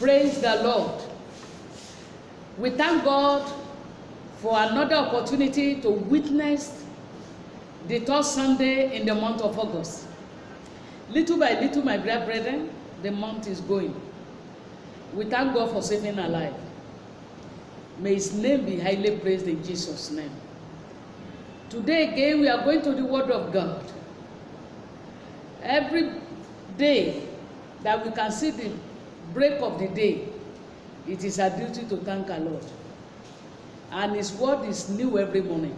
Praise the Lord. We thank God for another opportunity to witness the third Sunday in the month of August. Little by little, my dear brethren, the month is going. We thank God for saving our life. May His name be highly praised in Jesus' name. Today again, we are going to the Word of God. Every day that we can see the break of the day, it is our duty to thank our Lord. And His Word is new every morning.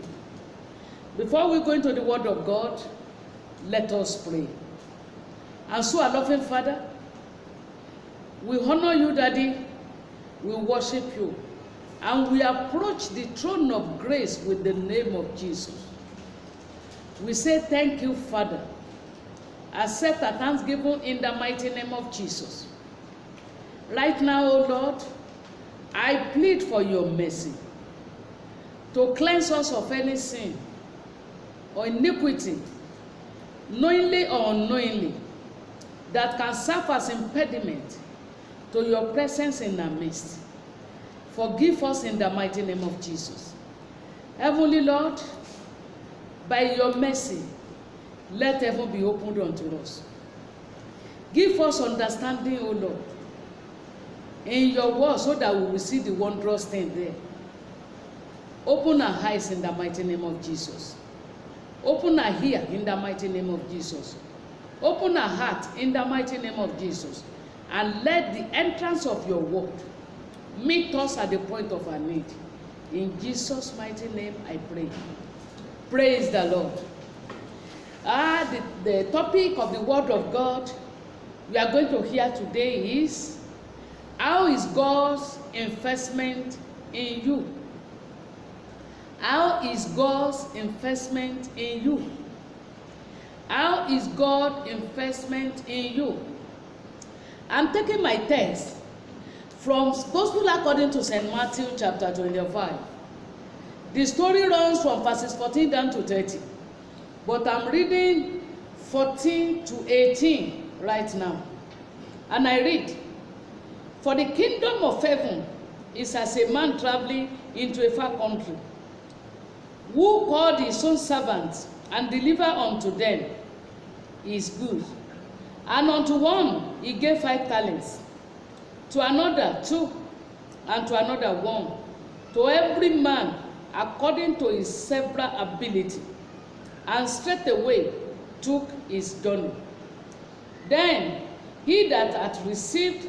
Before we go into the Word of God, let us pray. And so, our loving Father, we honor you, Daddy. We worship you. And we approach the throne of grace with the name of Jesus. We say thank you, Father. Accept our thanksgiving in the mighty name of Jesus. Right now, O Lord, I plead for your mercy to cleanse us of any sin or iniquity, knowingly or unknowingly, that can serve as impediment to your presence in our midst. Forgive us in the mighty name of Jesus. Heavenly Lord, by your mercy, let heaven be opened unto us. Give us understanding, O Lord, in your word, so that we will see the wondrous thing there. Open our eyes in the mighty name of Jesus. Open our ear in the mighty name of Jesus. Open our heart in the mighty name of Jesus. And let the entrance of your word meet us at the point of our need. In Jesus' mighty name I pray. Praise the Lord. The topic of the Word of God we are going to hear today is, how is God's investment in you? How is God's investment in you? How is God's investment in you? I'm taking my text from Gospel according to St. Matthew chapter 25. The story runs from verses 14 down to 30. But I'm reading 14 to 18 right now. And I read, "For the kingdom of heaven is as a man traveling into a far country, who called his own servants and delivered unto them his goods. And unto one he gave 5 talents, to another 2, and to another 1, to every man according to his several ability. And straightway took his journey. Then he that had received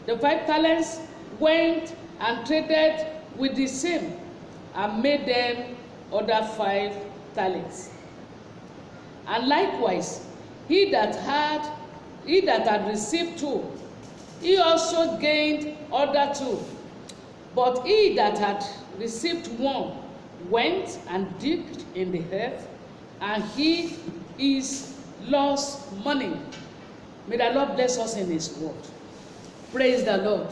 the 5 talents went and traded with the same, and made them other 5 talents. And likewise he that had received 2, he also gained other 2. But he that had received 1 went and digged in the earth, and hid his lost money." May the Lord bless us in His word. Praise the Lord.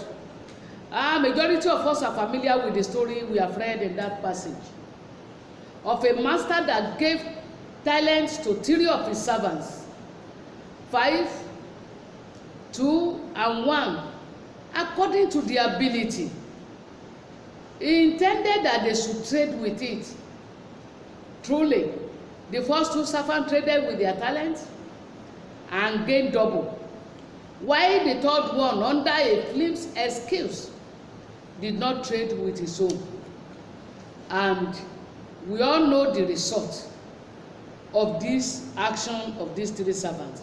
Majority of us are familiar with the story we have read in that passage of a master that gave talents to 3 of his servants, 5, 2, and 1, according to their ability. He intended that they should trade with it. Truly, the first 2 servants traded with their talents and gained double, while the third one, under a flimsy excuse, did not trade with his own. And we all know the result of this action of these 3 servants.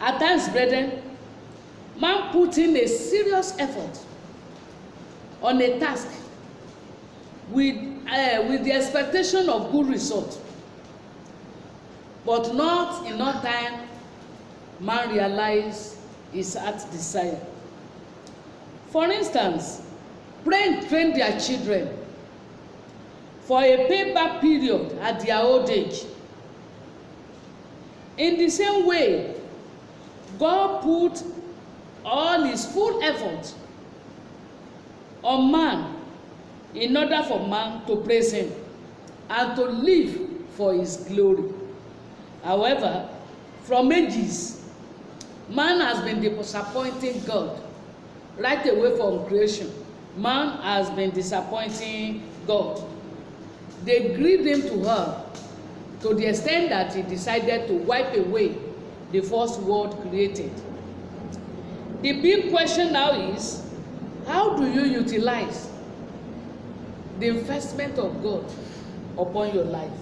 At times, brethren, man put in a serious effort on a task with the expectation of good result, but not enough time man realize his heart's desire. For instance, parents train their children for a payback period at their old age. In the same way, God put all His full effort on man in order for man to praise Him and to live for His glory. However, from ages, man has been disappointing God right away from creation, man has been disappointing God. They grieved him to hell to the extent that he decided to wipe away the first world created. The big question now is, how do you utilize the investment of God upon your life?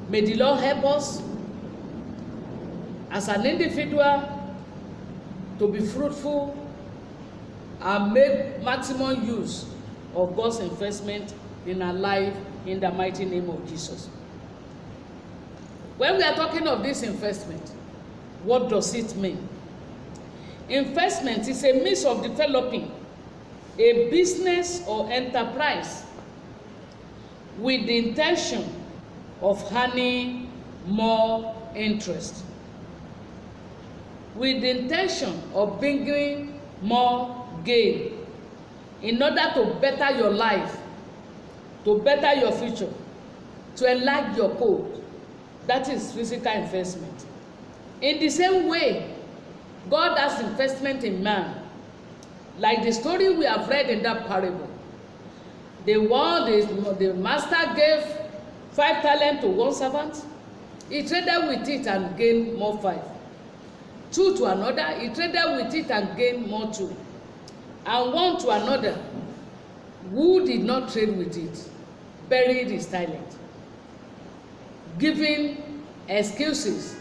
May the Lord help us as an individual to be fruitful and make maximum use of God's investment in our life in the mighty name of Jesus. When we are talking of this investment, what does it mean? Investment is a means of developing a business or enterprise with the intention of earning more interest, with the intention of bringing more gain in order to better your life, to better your future, to enlarge your code. That is physical investment. In the same way, God has investment in man. Like the story we have read in that parable. The master gave 5 talents to one servant. He traded with it and gained more 5. 2 to another, he traded with it and gained more 2. And 1 to another, who did not trade with it, buried his talent, giving excuses,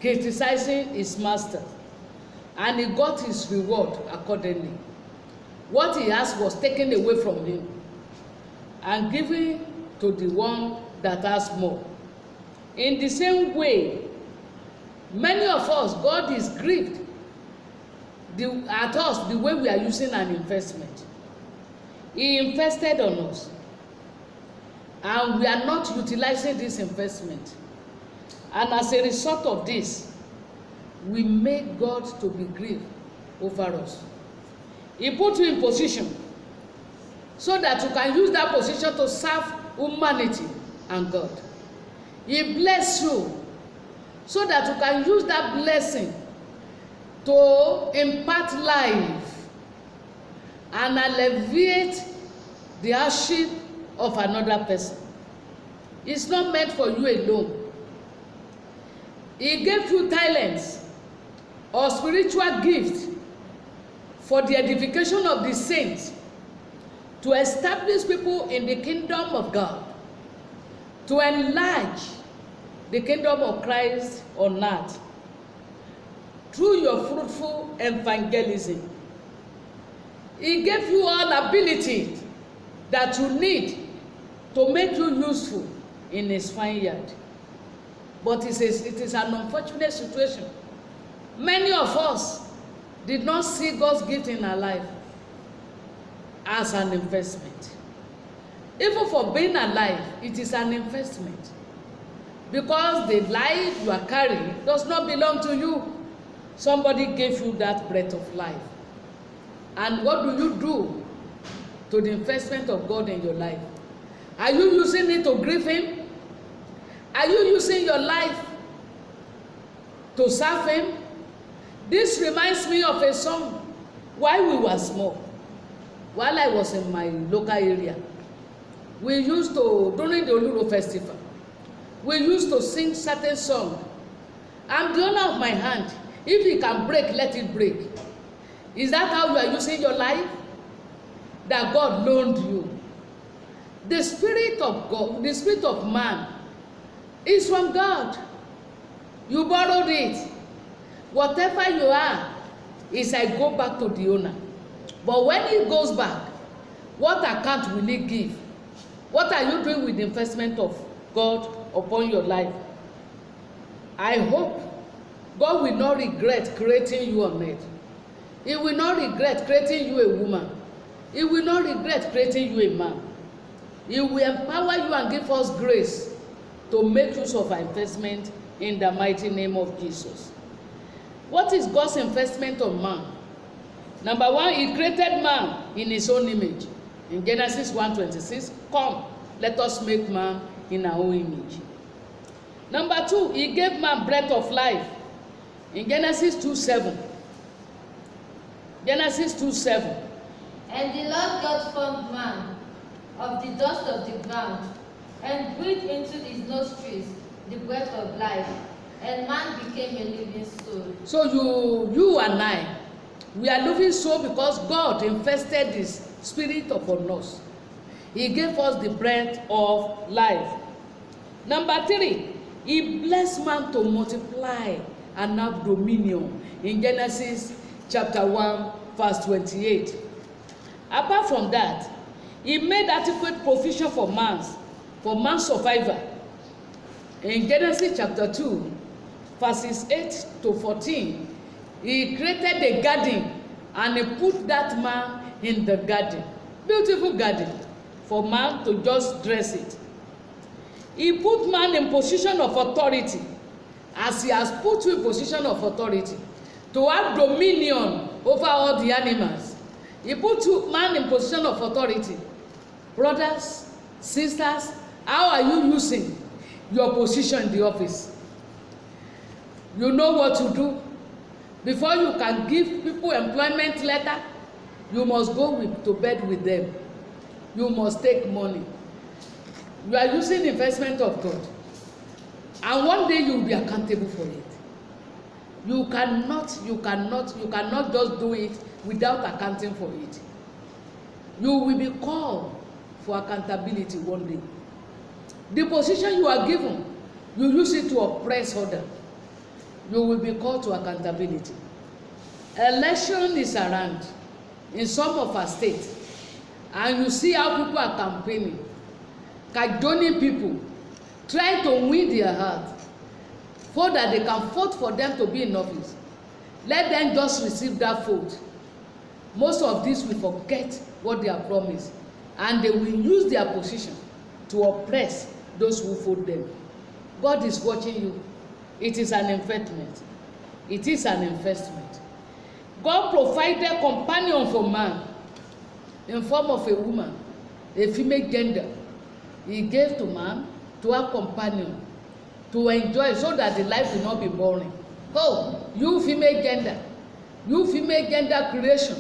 criticizing his master, and he got his reward accordingly. What he asked was taken away from him and given to the one that has more. In the same way, many of us, God is grieved at us the way we are using an investment. He invested on us, and we are not utilizing this investment. And as a result of this, we make God to be grieved over us. He put you in position so that you can use that position to serve humanity and God. He bless you so that you can use that blessing to impart life and alleviate the hardship of another person. It's not meant for you alone. He gave you talents or spiritual gifts for the edification of the saints, to establish people in the kingdom of God, to enlarge the kingdom of Christ on earth through your fruitful evangelism. He gave you all ability that you need to make you useful in his vineyard. But it is an unfortunate situation. Many of us did not see God's gift in our life as an investment. Even for being alive, it is an investment. Because the life you are carrying does not belong to you. Somebody gave you that breath of life. And what do you do to the investment of God in your life? Are you using it to grieve him? Are you using your life to serve him? This reminds me of a song while we were small. While I was in my local area, we used to, during the Oluro festival, we used to sing certain songs. I'm the owner of my hand. If it can break, let it break. Is that how you are using your life? That God loaned you. The spirit of God, the spirit of man, is from God. You borrowed it. Whatever you are, is I go back to the owner. But when he goes back, what account will he give? What are you doing with the investment of God upon your life? I hope God will not regret creating you on earth. He will not regret creating you a woman. He will not regret creating you a man. He will empower you and give us grace to make use of our investment in the mighty name of Jesus. What is God's investment on man? Number 1, he created man in his own image. In Genesis 1:26, come, let us make man in our own image. Number 2, he gave man breath of life. In Genesis 2:7, Genesis 2:7. And the Lord God formed man of the dust of the ground, and breathed into his nostrils the breath of life, and man became a living soul. So you and I, we are living soul because God invested his spirit upon us. He gave us the breath of life. Number 3, he blessed man to multiply and have dominion in Genesis chapter 1 verse 28. Apart from that, he made adequate provision for man's survival. In Genesis chapter 2 verses 8 to 14, he created a garden and he put that man in the garden. Beautiful garden for man to just dress it. He put man in position of authority, as he has put you in position of authority, to have dominion over all the animals. He put man in position of authority. Brothers, sisters, how are you using your position in the office? You know what to do. Before you can give people employment letter, you must go to bed with them. You must take money. You are using investment of God, and one day you will be accountable for it. You cannot just do it without accounting for it. You will be called for accountability one day. The position you are given, you use it to oppress others. You will be called to accountability. Election is around in some of our states, and you see how people are campaigning, cajoling people, trying to win their heart, so that they can vote for them to be in office. Let them just receive that vote. Most of these will forget what they are promised, and they will use their position to oppress those who vote them. God is watching you. It is an investment. It is an investment. God provided companion for man in form of a woman, a female gender. He gave to man to have companion, to enjoy, so that the life will not be boring. Oh, you female gender creation,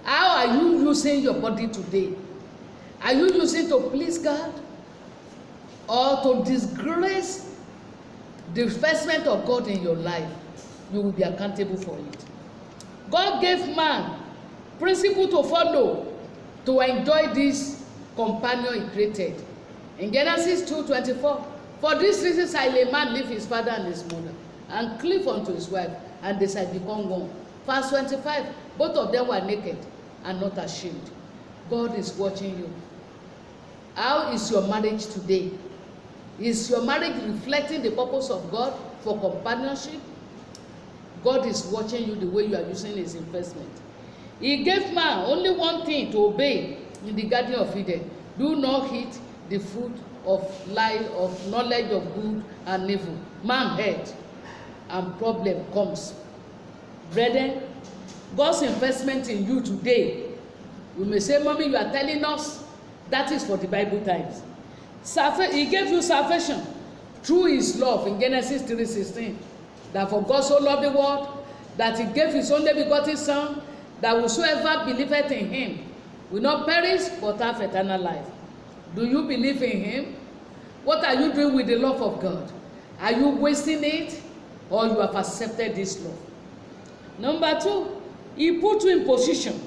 how are you using your body today? Are you using to please God, or to disgrace the investment of God in your life? You will be accountable for it. God gave man principle to follow, to enjoy this companion he created. In Genesis 2:24, for this reason shall a man leave his father and his mother, and cleave unto his wife, and they shall become one. Verse 25, both of them were naked and not ashamed. God is watching you. How is your marriage today? Is your marriage reflecting the purpose of God for companionship? God is watching you the way you are using his investment. He gave man only one thing to obey in the Garden of Eden. Do not eat the fruit of life, of knowledge of good and evil. Man heard, and problem comes. Brethren, God's investment in you today, you may say, Mommy, you are telling us that is for the Bible times. He gave you salvation through his love in Genesis 3:16. That for God so loved the world, that he gave his only begotten Son, that whosoever believeth in him will not perish but have eternal life. Do you believe in him? What are you doing with the love of God? Are you wasting it, or you have accepted this love? Number 2, he put you in position.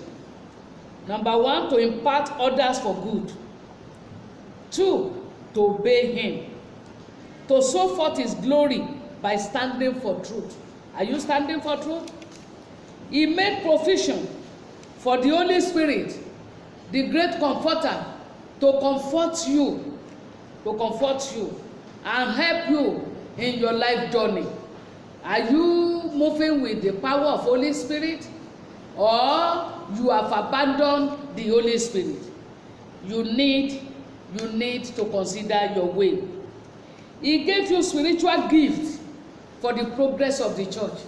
Number 1, to impart others for good. 2, to obey him. To show forth his glory by standing for truth. Are you standing for truth? He made provision for the Holy Spirit, the great comforter, to comfort you and help you in your life journey. Are you moving with the power of Holy Spirit, or you have abandoned the Holy Spirit? You need to consider your way. He gave you spiritual gifts for the progress of the church.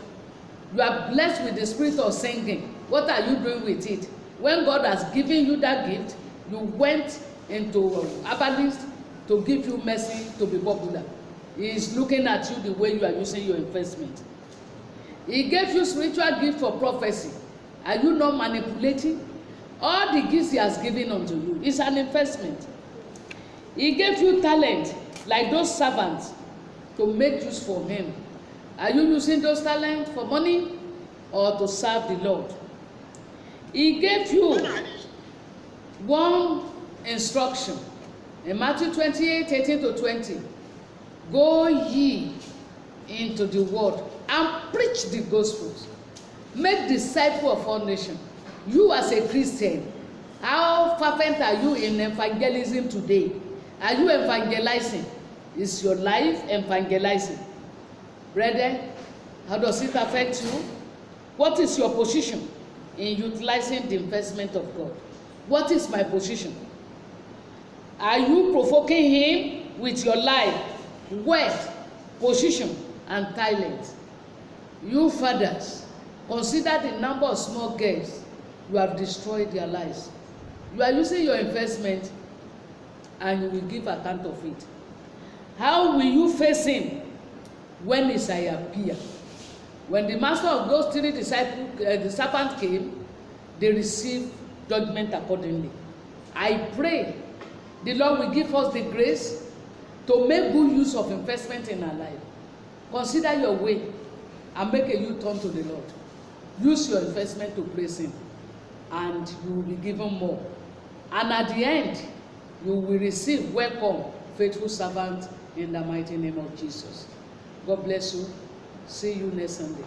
You are blessed with the spirit of singing. What are you doing with it? When God has given you that gift, you went into herbalist to give you mercy to be popular. He is looking at you the way you are using your investment. He gave you spiritual gift for prophecy. Are you not manipulating? All the gifts he has given unto you is an investment. He gave you talent like those servants to make use for him. Are you using those talents for money or to serve the Lord? He gave you one instruction in Matthew 28:18-20. Go ye into the world and preach the gospel. Make disciples of all nations. You as a Christian, how fervent are you in evangelism today? Are you evangelizing? Is your life evangelizing? Brethren, how does it affect you? What is your position in utilizing the investment of God? What is my position? Are you provoking him with your life, wealth, position, and talent? You fathers, consider the number of small girls you have destroyed their lives. You are using your investment and you will give account of it. How will you face him when he shall appear? When the master of those three disciples, the serpent came, they received judgment accordingly. I pray the Lord will give us the grace to make good use of investment in our life. Consider your way and make a U-turn to the Lord. Use your investment to praise him, and you will be given more. And at the end, you will receive welcome, faithful servant, in the mighty name of Jesus. God bless you. See you next Sunday.